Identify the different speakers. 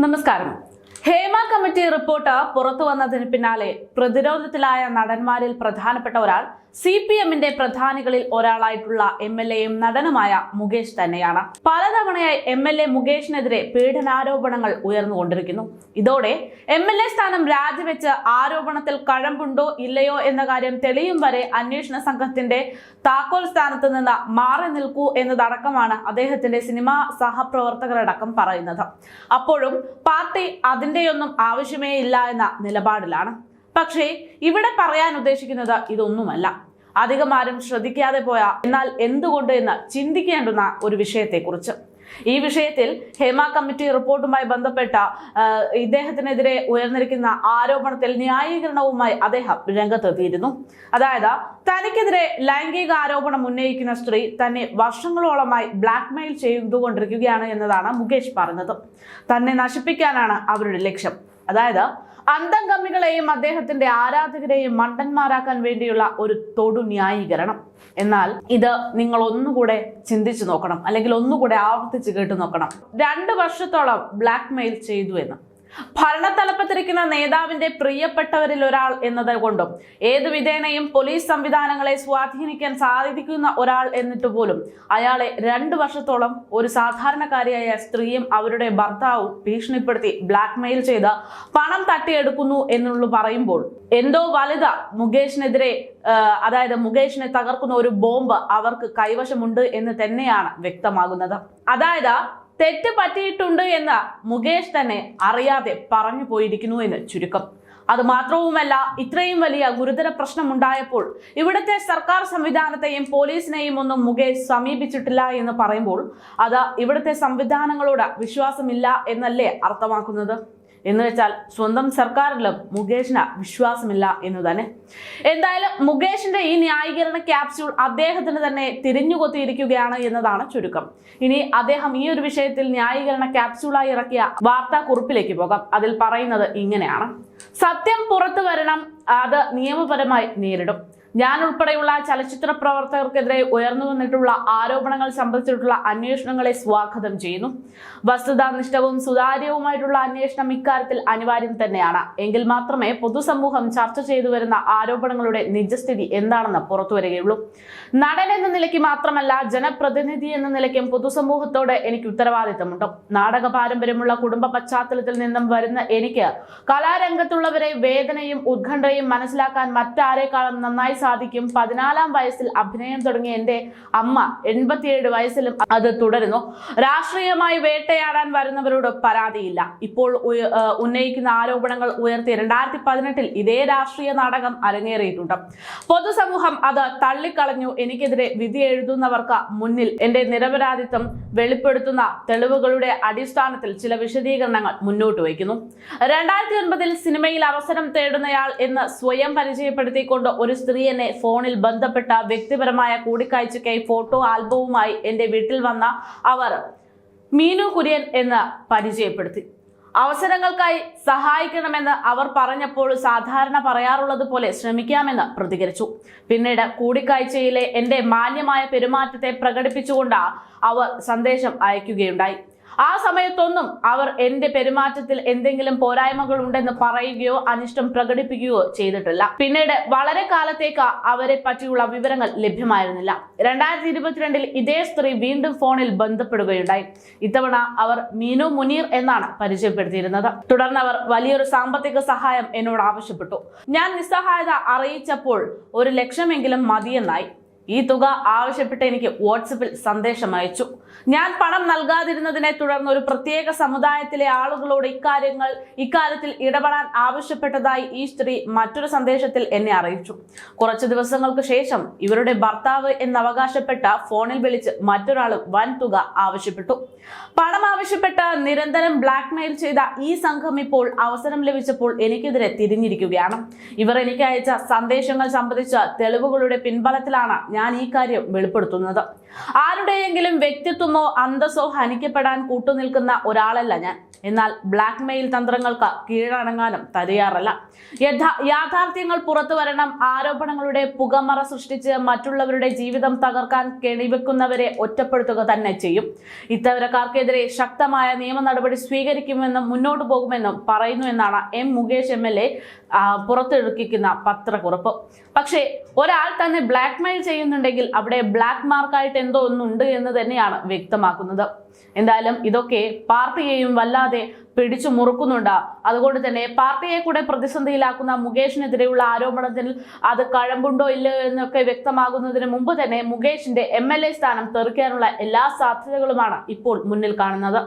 Speaker 1: നമസ്കാരം. Hema committee report പുറത്തു വന്നതിന് പിന്നാലെ പ്രതിരോധത്തിലായ നടന്മാരിൽ പ്രധാനപ്പെട്ട ഒരാൾ CPMന്റെ പ്രധാനികളിൽ ഒരാളായിട്ടുള്ള MLAയും നടനുമായ മുകേഷ് തന്നെയാണ്. പലതവണയായി MLA മുകേഷിനെതിരെ പീഡനാരോപണങ്ങൾ ഉയർന്നുകൊണ്ടിരിക്കുന്നു. ഇതോടെ MLA സ്ഥാനം രാജിവെച്ച് ആരോപണത്തിൽ കഴമ്പുണ്ടോ ഇല്ലയോ എന്ന കാര്യം തെളിയും വരെ അന്വേഷണ സംഘത്തിന്റെ താക്കോൽ സ്ഥാനത്ത് നിന്ന് മാറി നിൽക്കൂ എന്നതടക്കമാണ് അദ്ദേഹത്തിന്റെ സിനിമാ സഹപ്രവർത്തകരടക്കം പറയുന്നത്. അപ്പോഴും പാർട്ടി അതിന്റെയൊന്നും ആവശ്യമേ ഇല്ല എന്ന നിലപാടിലാണ്. പക്ഷേ ഇവിടെ പറയാൻ ഉദ്ദേശിക്കുന്നത് ഇതൊന്നുമല്ല. അധികം ആരും ശ്രദ്ധിക്കാതെ പോയ എന്നാൽ എന്തുകൊണ്ട് എന്ന് ചിന്തിക്കേണ്ടുന്ന ഒരു വിഷയത്തെക്കുറിച്ച്. ഈ വിഷയത്തിൽ ഹേമ കമ്മിറ്റി റിപ്പോർട്ടുമായി ബന്ധപ്പെട്ട ഇദ്ദേഹത്തിനെതിരെ ഉയർന്നിരിക്കുന്ന ആരോപണത്തിൽ ന്യായീകരണവുമായി അദ്ദേഹം രംഗത്തെത്തിയിരുന്നു. അതായത് തനിക്കെതിരെ ലൈംഗിക ആരോപണം ഉന്നയിക്കുന്ന സ്ത്രീ തന്നെ വർഷങ്ങളോളമായി ബ്ലാക്ക്മെയിൽ ചെയ്തുകൊണ്ടിരിക്കുകയാണ് എന്നതാണ് മുകേഷ് പറഞ്ഞത്. തന്നെ നശിപ്പിക്കാനാണ് അവരുടെ ലക്ഷ്യം. അതായത് അന്തംഗമികളെയും അദ്ദേഹത്തിന്റെ ആരാധകരെയും മണ്ടന്മാരാക്കാൻ വേണ്ടിയുള്ള ഒരു തൊടു ന്യായീകരണം. എന്നാൽ ഇത് നിങ്ങൾ ഒന്നുകൂടെ ചിന്തിച്ചു നോക്കണം, അല്ലെങ്കിൽ ഒന്നുകൂടെ ആവർത്തിച്ച് കേട്ടു നോക്കണം. 2 വർഷത്തോളം ബ്ലാക്ക്മെയിൽ ചെയ്തു എന്ന്. ഭരണതലപ്പത്തിരിക്കുന്ന നേതാവിന്റെ പ്രിയപ്പെട്ടവരിൽ ഒരാൾ എന്നത് കൊണ്ടും ഏത് വിധേനയും പോലീസ് സംവിധാനങ്ങളെ സ്വാധീനിക്കാൻ സാധിക്കുന്ന ഒരാൾ എന്നിട്ട് പോലും അയാളെ 2 വർഷത്തോളം ഒരു സാധാരണക്കാരിയായ സ്ത്രീയും അവരുടെ ഭർത്താവും ഭീഷണിപ്പെടുത്തി ബ്ലാക്ക്മെയിൽ ചെയ്ത് പണം തട്ടിയെടുക്കുന്നു എന്നുള്ള പറയുമ്പോൾ എന്തോ വലുത് മുകേഷിനെതിരെ, അതായത് മുകേഷിനെ തകർക്കുന്ന ഒരു ബോംബ് അവർക്ക് കൈവശമുണ്ട് എന്ന് തന്നെയാണ് വ്യക്തമാകുന്നത്. അതായത് തെറ്റ് പറ്റിയിട്ടുണ്ട് എന്ന് മുകേഷ് തന്നെ അറിയാതെ പറഞ്ഞു പോയിരിക്കുന്നു എന്ന് ചുരുക്കം. അത് മാത്രവുമല്ല, ഇത്രയും വലിയ ഗുരുതര പ്രശ്നമുണ്ടായപ്പോൾ ഇവിടുത്തെ സർക്കാർ സംവിധാനത്തെയും പോലീസിനെയും ഒന്നും മുകേഷ് സമീപിച്ചിട്ടില്ല എന്ന് പറയുമ്പോൾ അത് ഇവിടുത്തെ സംവിധാനങ്ങളോട് വിശ്വാസമില്ല എന്നല്ലേ അർത്ഥമാക്കുന്നത്? എന്ന് വെച്ചാൽ സ്വന്തം സർക്കാരിലും മുകേഷിന് വിശ്വാസമില്ല എന്ന് തന്നെ. എന്തായാലും മുകേഷിന്റെ ഈ ന്യായീകരണ ക്യാപ്സ്യൂൾ അദ്ദേഹത്തിന് തന്നെ തിരിഞ്ഞുകൊത്തിയിരിക്കുകയാണ് എന്നതാണ് ചുരുക്കം. ഇനി അദ്ദേഹം ഈ ഒരു വിഷയത്തിൽ ന്യായീകരണ ക്യാപ്സ്യൂളായി ഇറക്കിയ വാർത്താ കുറിപ്പിലേക്ക് പോകാം. അതിൽ പറയുന്നത് ഇങ്ങനെയാണ്: സത്യം പുറത്തു വരണം, അത് നിയമപരമായി നേരിടും. ഞാൻ ഉൾപ്പെടെയുള്ള ചലച്ചിത്ര പ്രവർത്തകർക്കെതിരെ ഉയർന്നു വന്നിട്ടുള്ള ആരോപണങ്ങൾ സംബന്ധിച്ചിട്ടുള്ള അന്വേഷണങ്ങളെ സ്വാഗതം ചെയ്യുന്നു. വസ്തുതാനിഷ്ഠവും സുതാര്യവുമായിട്ടുള്ള അന്വേഷണം ഇക്കാര്യത്തിൽ അനിവാര്യം തന്നെയാണ്. എങ്കിൽ മാത്രമേ പൊതുസമൂഹം ചർച്ച ചെയ്തു വരുന്ന ആരോപണങ്ങളുടെ നിജസ്ഥിതി എന്താണെന്ന് പുറത്തു വരികയുള്ളൂ. നടൻ എന്ന നിലയ്ക്ക് മാത്രമല്ല, ജനപ്രതിനിധി എന്ന നിലയ്ക്കും പൊതുസമൂഹത്തോട് എനിക്ക് ഉത്തരവാദിത്തമുണ്ട്. നാടക പാരമ്പര്യമുള്ള കുടുംബ പശ്ചാത്തലത്തിൽ നിന്നും വരുന്ന എനിക്ക് കലാരംഗത്തുള്ളവരെ വേദനയും ഉത്കണ്ഠയും മനസ്സിലാക്കാൻ മറ്റാരേക്കാളും നന്നായി സാധിക്കും. 14-ാം വയസ്സിൽ അഭിനയം തുടങ്ങിയ എന്റെ അമ്മ 87 വയസ്സിലും അത് തുടരുന്നു. രാഷ്ട്രീയമായി വേട്ടയാടാൻ വരുന്നവരോട് പരാതിയില്ല. ഇപ്പോൾ ഉന്നയിക്കുന്ന ആരോപണങ്ങൾ ഉയർത്തി 2018-ൽ ഇതേ രാഷ്ട്രീയ നാടകം അരങ്ങേറിയിട്ടുണ്ട്. പൊതുസമൂഹം അത് തള്ളിക്കളഞ്ഞു. എനിക്കെതിരെ വിധി എഴുതുന്നവർക്ക് മുന്നിൽ എന്റെ നിരപരാധിത്വം വെളിപ്പെടുത്തുന്ന തെളിവുകളുടെ അടിസ്ഥാനത്തിൽ ചില വിശദീകരണങ്ങൾ മുന്നോട്ട് വയ്ക്കുന്നു. 2009-ൽ സിനിമയിൽ അവസരം തേടുന്നയാൾ എന്ന് സ്വയം പരിചയപ്പെടുത്തിക്കൊണ്ട് ഒരു സ്ത്രീ എന്നെ ഫോണിൽ ബന്ധപ്പെട്ട വ്യക്തിപരമായ കൂടിക്കാഴ്ചയ്ക്കായി ഫോട്ടോ ആൽബവുമായി എന്റെ വീട്ടിൽ വന്ന അവർ മീനു കുര്യൻ എന്ന് പരിചയപ്പെടുത്തി. അവസരങ്ങൾക്കായി സഹായിക്കണമെന്ന് അവർ പറഞ്ഞപ്പോൾ സാധാരണ പറയാറുള്ളത് പോലെ ശ്രമിക്കാമെന്ന് പ്രതികരിച്ചു. പിന്നീട് കൂടിക്കാഴ്ചയിലെ എന്റെ മാന്യമായ പെരുമാറ്റത്തെ പ്രകടിപ്പിച്ചുകൊണ്ട് അവർ സന്ദേശം അയക്കുകയുണ്ടായി. ആ സമയത്തൊന്നും അവർ എന്റെ പെരുമാറ്റത്തിൽ എന്തെങ്കിലും പോരായ്മകൾ ഉണ്ടെന്ന് പറയുകയോ അനിഷ്ടം പ്രകടിപ്പിക്കുകയോ ചെയ്തിട്ടില്ല. പിന്നീട് വളരെ കാലത്തേക്ക് അവരെ പറ്റിയുള്ള വിവരങ്ങൾ ലഭ്യമായിരുന്നില്ല. 2022-ൽ ഇതേ സ്ത്രീ വീണ്ടും ഫോണിൽ ബന്ധപ്പെടുകയുണ്ടായി. ഇത്തവണ അവർ മീനു മുനീർ എന്നാണ് പരിചയപ്പെടുത്തിയിരുന്നത്. തുടർന്ന് അവർ വലിയൊരു സാമ്പത്തിക സഹായം എന്നോട് ആവശ്യപ്പെട്ടു. ഞാൻ നിസ്സഹായത അറിയിച്ചപ്പോൾ 1 ലക്ഷമെങ്കിലും മതിയെന്നായി. ഈ തുക ആവശ്യപ്പെട്ട് എനിക്ക് വാട്സപ്പിൽ സന്ദേശം അയച്ചു. ഞാൻ പണം നൽകാതിരുന്നതിനെ തുടർന്ന് ഒരു പ്രത്യേക സമുദായത്തിലെ ആളുകളോട് ഇക്കാര്യത്തിൽ ഇടപെടാൻ ആവശ്യപ്പെട്ടതായി ഈ സ്ത്രീ മറ്റൊരു സന്ദേശത്തിൽ എന്നെ അറിയിച്ചു. കുറച്ചു ദിവസങ്ങൾക്ക് ശേഷം ഇവരുടെ ഭർത്താവ് എന്നവകാശപ്പെട്ട ഫോണിൽ വിളിച്ച് മറ്റൊരാളും വൻ തുക ആവശ്യപ്പെട്ടു. പണം ആവശ്യപ്പെട്ട് നിരന്തരം ബ്ലാക്ക്മെയിൽ ചെയ്ത ഈ സംഘം ഇപ്പോൾ അവസരം ലഭിച്ചപ്പോൾ എനിക്കെതിരെ തിരിഞ്ഞിരിക്കുകയാണ്. ഇവർ എനിക്ക് അയച്ച സന്ദേശങ്ങൾ സംബന്ധിച്ച തെളിവുകളുടെ പിൻബലത്തിലാണ് ഞാൻ ഈ കാര്യം വെളിപ്പെടുത്തുന്നത്. ആരുടെയെങ്കിലും വ്യക്തിത്വം വ്യക്തിത്വമോ അന്തസ്സോ ഹനിക്കപ്പെടാൻ കൂട്ടുനിൽക്കുന്ന ഒരാളല്ല ഞാൻ. എന്നാൽ ബ്ലാക്ക് മെയിൽ തന്ത്രങ്ങൾക്ക് കീഴടങ്ങാനും തയ്യാറല്ല. യാഥാർത്ഥ്യങ്ങൾ പുറത്തു വരണം. ആരോപണങ്ങളുടെ പുകമറ സൃഷ്ടിച്ച് മറ്റുള്ളവരുടെ ജീവിതം തകർക്കാൻ കെണിവെക്കുന്നവരെ ഒറ്റപ്പെടുത്തുക തന്നെ ചെയ്യും. ഇത്തരക്കാർക്കെതിരെ ശക്തമായ നിയമ നടപടി സ്വീകരിക്കുമെന്നും മുന്നോട്ടു പോകുമെന്നും പറയുന്നു എന്നാണ് എം മുകേഷ് MLA പുറത്തിറക്കിക്കുന്ന പത്രക്കുറിപ്പ്. പക്ഷേ ഒരാൾ തന്നെ ബ്ലാക്ക് മെയിൽ ചെയ്യുന്നുണ്ടെങ്കിൽ അവിടെ ബ്ലാക്ക് മാർക്കായിട്ട് എന്തോ ഒന്നുണ്ട് എന്ന് തന്നെയാണ് വ്യക്തമാക്കുന്നത്. എന്തായാലും ഇതൊക്കെ പാർട്ടിയെയും വല്ലാതെ പിടിച്ചു മുറുക്കുന്നുണ്ട്. അതുകൊണ്ട് തന്നെ പാർട്ടിയെ കൂടെ പ്രതിസന്ധിയിലാക്കുന്ന മുകേഷിനെതിരെയുള്ള ആരോപണത്തിൽ അത് കഴമ്പുണ്ടോ ഇല്ലയോ എന്നൊക്കെ വ്യക്തമാകുന്നതിന് മുമ്പ് തന്നെ മുകേഷിന്റെ MLA സ്ഥാനം തെറിക്കാനുള്ള എല്ലാ സാധ്യതകളുമാണ് ഇപ്പോൾ മുന്നിൽ കാണുന്നത്.